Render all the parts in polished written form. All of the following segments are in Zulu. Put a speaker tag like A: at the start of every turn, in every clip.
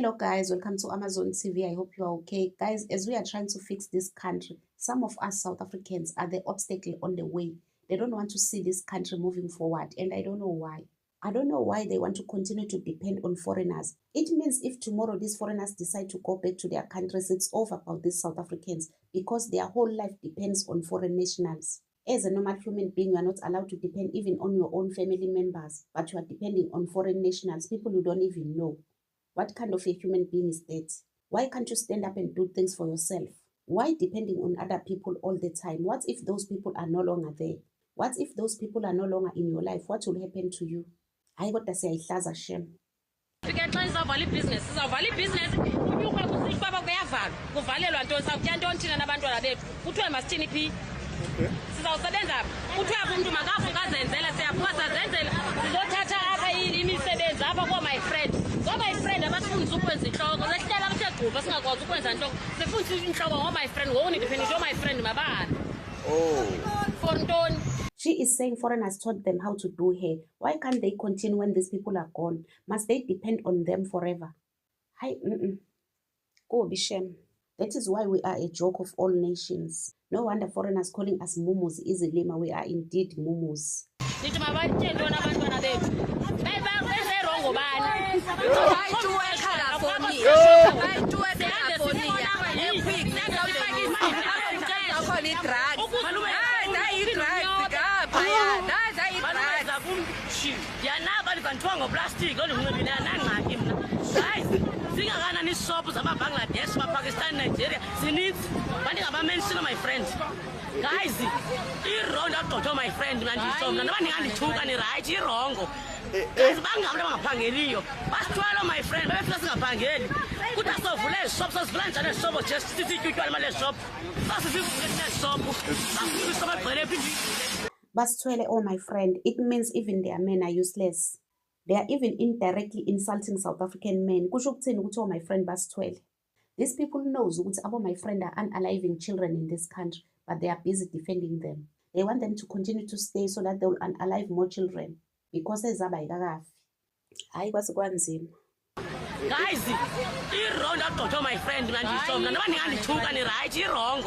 A: Hello guys, welcome to Amazon TV. I hope you are okay. Guys, as we are trying to fix this country, some of us South Africans are the obstacle on the way. They don't want to see this country moving forward, and I don't know why. I don't know why they want to continue to depend on foreigners. It means if tomorrow these foreigners decide to go back to their countries, it's over about these South Africans because their whole life depends on foreign nationals. As a normal human being, you are not allowed to depend even on your own family members, but you are depending on foreign nationals, people you don't even know. What kind of a human being is that? Why can't you stand up and do things for yourself? Why depending on other people all the time? What if those people are no longer there? What if those people are no longer in your life? What will happen to you? I got to say, I shame.
B: We can try to value business. It's a value business. You can go to Baba Gavan, go value and don't have Canton and Abandon. Put to a mastini P. So, Sadenza, put to a room to Magafu and Zella say, Passa Zenzel, Lotata, my friend. My friend, I'm not going to the dog. Let's tell them to go. And the food is in trouble. My friend won't finish. My friend, my bad. Oh,
A: she is saying foreigners taught them how to do hair. Why can't they continue when these people are gone? Must they depend on them forever? Hi, Oh, be shame. That is why we are a joke of all nations. No wonder foreigners calling us mumus easily. We are indeed mumus.
B: Bangladesh, Pakistan, Nigeria, my friends. Guys, you're wrong, my friend, man. You're wrong. Guys, my friend,
A: Basitwele, oh my friend, it means even their men are useless. They are even indirectly insulting South African men. Oh my friend Basitwele. These people knows about my friend are unaliving children in this country, but they are busy defending them. They want them to continue to stay so that they will unalive more children. Because I was going to
B: guys, you're wrong, my friend, man. You're wrong.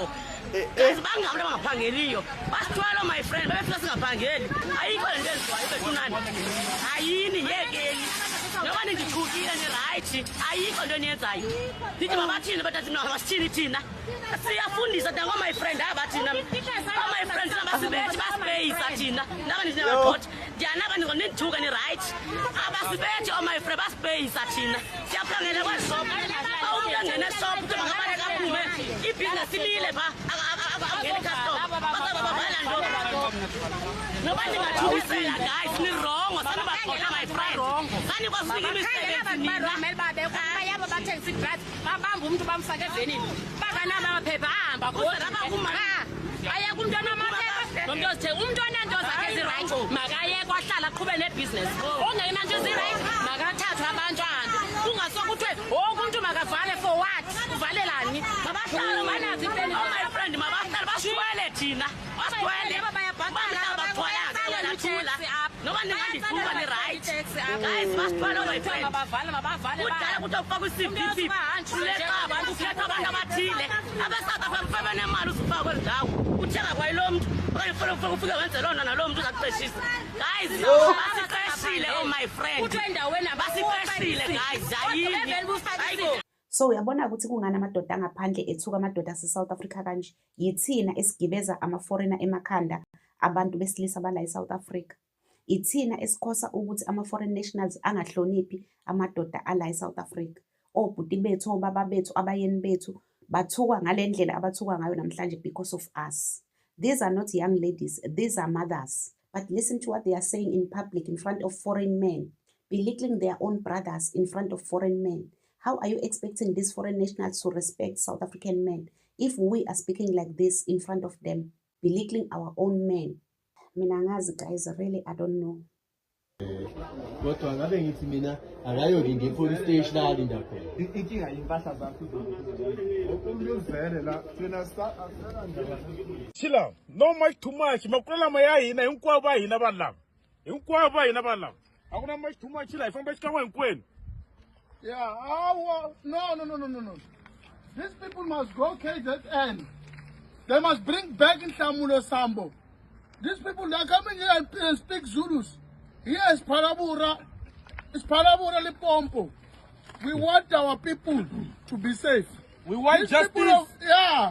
B: Guys, my friend,
A: So uyabona ukuthi kungani amadoda angaphandle ethuka amadoda ase-South Africa kanje yithina esigibeza ama-foreigner emakhanda abantu besilisa abala e-South Africa. Ithina esikhosa ukuthi ama-foreign nationals angahloniphi amadoda ala e-South Africa. Obhuti bethu, obaba bethu, abayeni bethu bathukwa ngale ndlela abathukwa ngayo namhlanje because of us. These are not young ladies, these are mothers. But listen to what they are saying in public in front of foreign men, belittling their own brothers in front of foreign men. How are you expecting these foreign nationals to respect South African men if we are speaking like this in front of them, belittling our own men? Minangazi guys, really, I don't know.
C: Kodwa ngabe ngithi mina akayoke nge-police station alinda khona.
D: Inkinga impahla zakho ukumluzele la thina
E: Chila, no much too much. Makwela mayahina hinkwavo va hina vanhu lava. Hinkwavo va hina vanhu lava. A ku na much too much la hi famba xikan'we hinkwenu.
D: Yeah, no. These people must go KZN. They must bring back in Samulo Sambo. These people, they are coming here and speak Zulus. Here is Parabura. It's Parabura Lipompo. We want our people to be safe.
E: We want justice.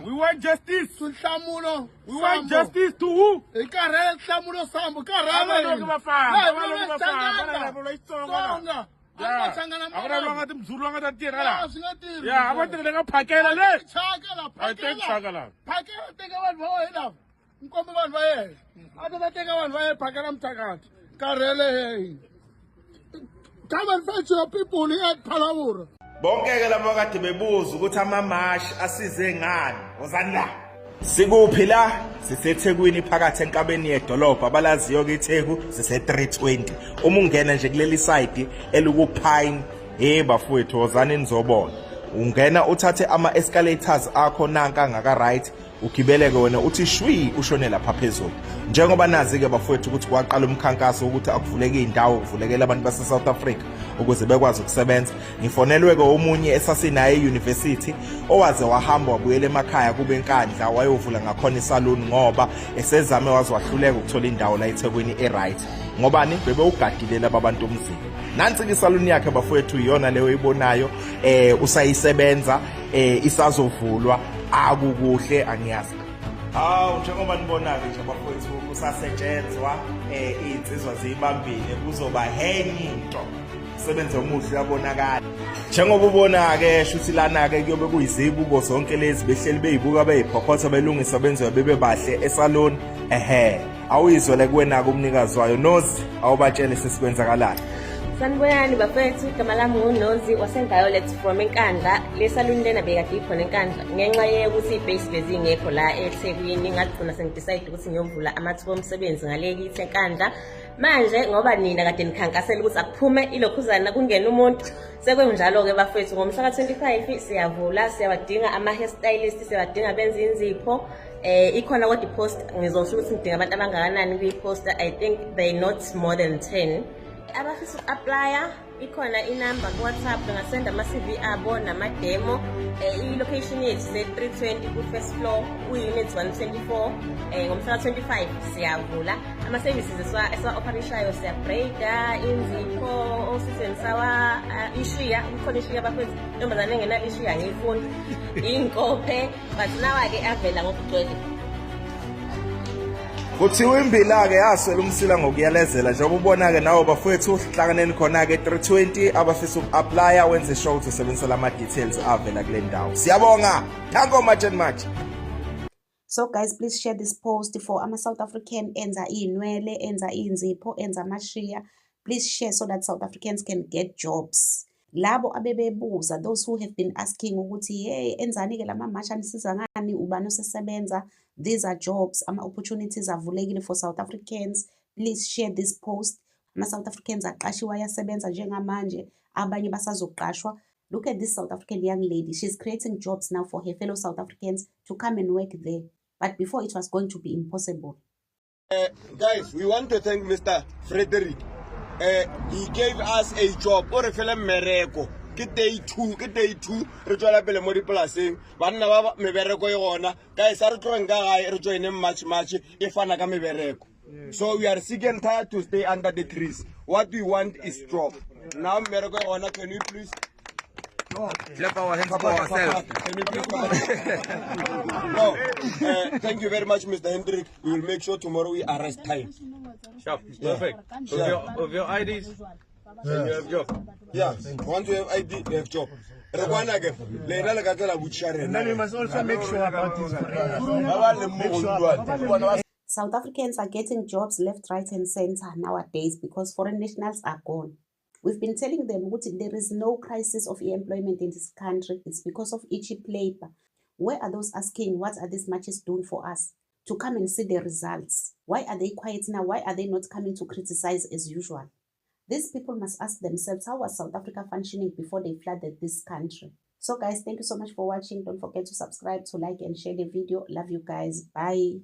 D: We
E: want justice.
D: To Samulo.
E: We want justice to who?
D: Samulo Sambo. Come and fetch your people here at Palawura.
F: Bonke labo kade bebuza ukuthi amamashi asize ngani wozani la sikuphi la siseThekwini phakathi enkabeni yedolobha abalaziyo ke iTheku sise 320 uma ungena nje kuleli side elukupine bafowethu wozani nizobona ungena uthathe ama escalators akho nanka ngaka right ugibeleke wena uthi shwi ushone lapha phezulu njengoba nazi ke bafowethu ukuthi kwaqala umkhankaso ukuthi akuvuleke indawo kuvulekela abantu base South Africa ukuze bekwazi ukusebenza ngifonelwe ke omunye esasinaye euniversity owaze wahamba wabuyela emakhaya kube enkandla wayovula ngakhona isaluni ngoba esezame waziwahluleka ukuthola indawo la eThekwini right ngobani bebe ugadile laba abantu omzini nansi ke isaluni yakhe bafowethu iyona leyo ibonayo usayisebenza isazovulwa akukuhle angiyazi njengoba nibona-ke nje bafowethu kusasetshenzwa iy'nsizwa ziyibambile kuzoba henye into umsebenzi omuhle uyabonakala njengoba ubona-ke shuthi lana-ke kuyobe kuyizibuko zonke lezi behleli beyibuka beyiphokotha belungisa benziwe bebe bahle esaloni awuyizwele kuwena-ke umnikazi wayo Nozi awubatshele sesikwenzakalayo.
G: Sanibonani bafethu, igama lami nguNozi waseViolet from eNkandla. Le saluni lena bekade ikhona eNkandla. Ngenxa yokuthi ibase bezingekho la eThekwini ngagcina sengidecide ukuthi ngiyovula amathuba omsebenzi ngale kithi eNkandla. Manje ngoba nina kade nikhankasela ukuthi akuphume ilokhuzana kungena umuntu sekwenjalo ke bafethu ngomhla ka25 siyavula siyabadinga ama hairstylist siyabadinga benza inzipho ikhona what post ngizosho ukuthi ngidinga abantu abangakanani kwi-post. I think they not more than 10. Abafisa uku-applya ikhona inamba ku-WhatsApp ngasenda ama-CV abo namademo. I-location yethu se-320 ku-first floor ku-unit 124. Ngomhla ka-25 siyavula ama-services esiwa-operishayo siyabrayda inzipho osizeni sawa ishiya kukhona ishiya bafethu ntombazane engenalo ishiya ngiyifuna iy'nkophe but nawa-ke avela ngokugcwele.
F: Kuthiwa imbila-ke yaswela umsila ngokuyalezela njengoba ubona-ke nawo bafowethu hlanganeni khona-ke 320 abafisa uku-applya wenze sure ukuthi usebenzisela ama-details avela kule ndawo. Siyabonga, thanko much and much.
A: So guys, please share this post for ama-South African enza iy'nwele, enza iy'nzipho, enza amashiya. Please share so that South Africans can get jobs. Labo abebebuza, those who have been asking ukuthi hey enzani-ke la mamasha nisiza ngani ubani osesebenza, these are jobs, ama-opportunities avulekile for South Africans. Please share this post. Ama-South Africans aqashiwe ayasebenza njengamanje, abanye basazoqashwa. Look at this South African young lady. She's creating jobs now for her fellow South Africans to come and work there. But before it was going to be impossible.
H: Guys, we want to thank Mr. Frederick. He gave us a job or a film mereko. Get day two, Rejola Belemori Plasing, Vanna Mevereko Yona, guys are drawing guy, rejoin him much, if Anagami Vereko. So we are sick and tired to stay under the trees. What we want is job. Now Mereko Yona, can you please?
F: Clap our hands for ourselves.
H: Thank you very much, Mr. Hendrik. We will make sure tomorrow we arrest time.
C: Sharp, perfect. Of your IDs, and you have job.
H: Yeah, once you have ID, you have job. And
E: then we must also make sure about this.
A: South Africans are getting jobs left, right, and center nowadays because foreign nationals are gone. We've been telling them that there is no crisis of employment in this country. It's because of cheap labor. Where are those asking, what are these matches doing for us? To come and see the results. Why are they quiet now? Why are they not coming to criticize as usual? These people must ask themselves, how was South Africa functioning before they flooded this country? So guys, thank you so much for watching. Don't forget to subscribe, to like and share the video. Love you guys. Bye.